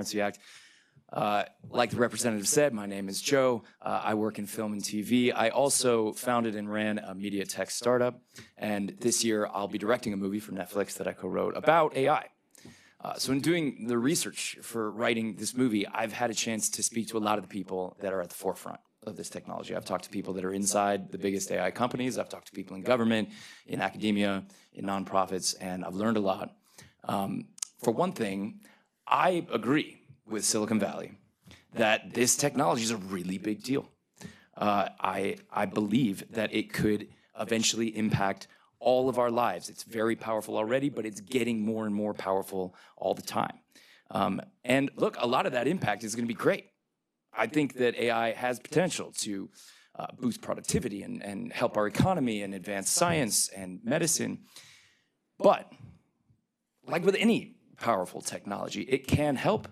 Transparency Act. Like the representative said, my name is Joe. I work in film and TV. I also founded and ran a media tech startup. And this year, I'll be directing a movie for Netflix that I co-wrote about AI. So in doing the research for writing this movie, I've had a chance to speak to a lot of the people that are at the forefront of this technology. I've talked to people that are inside the biggest AI companies. I've talked to people in government, in academia, in nonprofits, and I've learned a lot. For one thing, I agree with Silicon Valley that this technology is a really big deal. I believe that it could eventually impact all of our lives. It's very powerful already, but it's getting more and more powerful all the time. And look, a lot of that impact is going to be great. I think that AI has potential to boost productivity and help our economy and advance science and medicine. But like with any powerful technology, it can help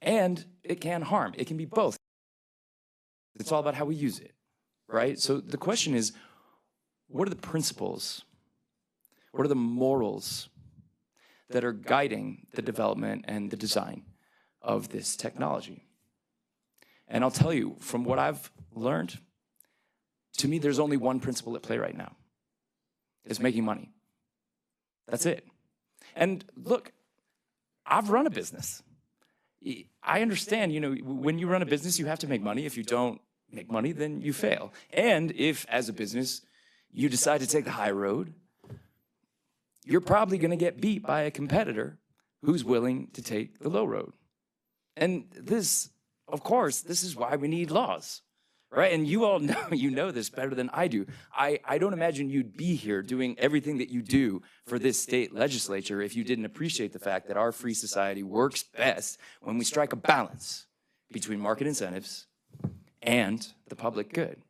and it can harm. It can be both. It's all about how we use it, right? So the question is, what are the principles? What are the morals that are guiding the development and the design of this technology? And I'll tell you, from what I've learned, to me, there's only one principle at play right now. It's making money. That's it. And look, I've run a business. I understand, you know, when you run a business, you have to make money. If you don't make money, then you fail. And if, as a business, you decide to take the high road, you're probably going to get beat by a competitor who's willing to take the low road. And this, of course, this is why we need laws, right? And you all know, you know this better than I do. I don't imagine you'd be here doing everything that you do for this state legislature if you didn't appreciate the fact that our free society works best when we strike a balance between market incentives and the public good.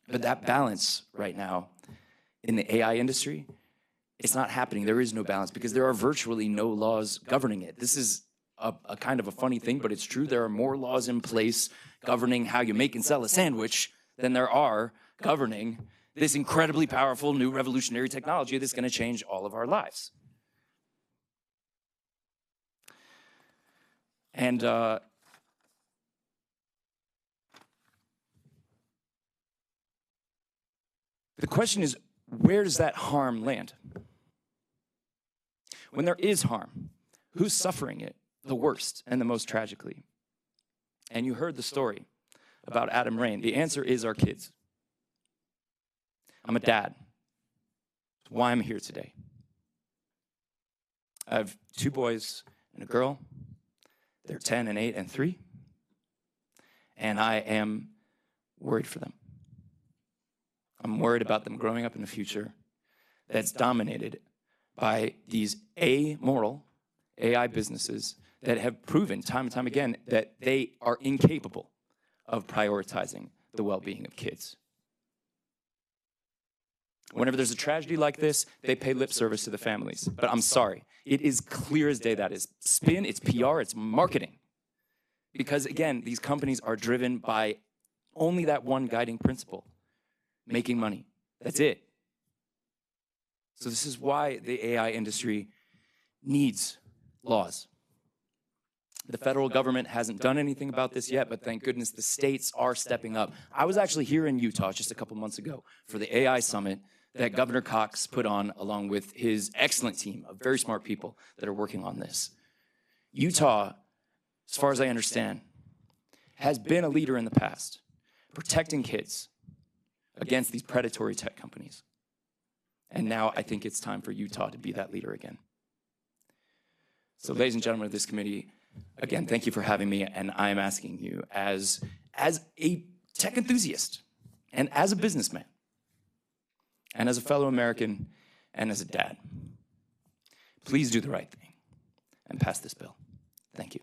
But that balance right now in the AI industry, it's not happening. There is no balance because there are virtually no laws governing it. This is a kind of a funny thing, but it's true. There are more laws in place governing how you make and sell a sandwich than there are governing this incredibly powerful new revolutionary technology that's going to change all of our lives. And the question is, where does that harm land? When there is harm, who's suffering it the worst and the most tragically? And you heard the story about Adam Rain. The answer is our kids. I'm a dad. That's why I'm here today. I have 2 boys and a girl. They're 10 and 8 and 3. And I am worried for them. I'm worried about them growing up in a future that's dominated by these amoral AI businesses that have proven time and time again that they are incapable of prioritizing the well-being of kids. Whenever there's a tragedy like this, they pay lip service to the families. But I'm sorry, it is clear as day that is spin, it's PR, it's marketing. Because again, these companies are driven by only that one guiding principle: making money. That's it. So this is why the AI industry needs laws. The federal government hasn't done anything about this yet, but thank goodness the states are stepping up. I was actually here in Utah just a couple months ago for the AI summit that Governor Cox put on along with his excellent team of very smart people that are working on this. Utah, as far as I understand, has been a leader in the past, protecting kids against these predatory tech companies. And now I think it's time for Utah to be that leader again. So ladies and gentlemen of this committee, again, thank you for having me, and I am asking you as a tech enthusiast and as a businessman and as a fellow American and as a dad, please do the right thing and pass this bill. Thank you.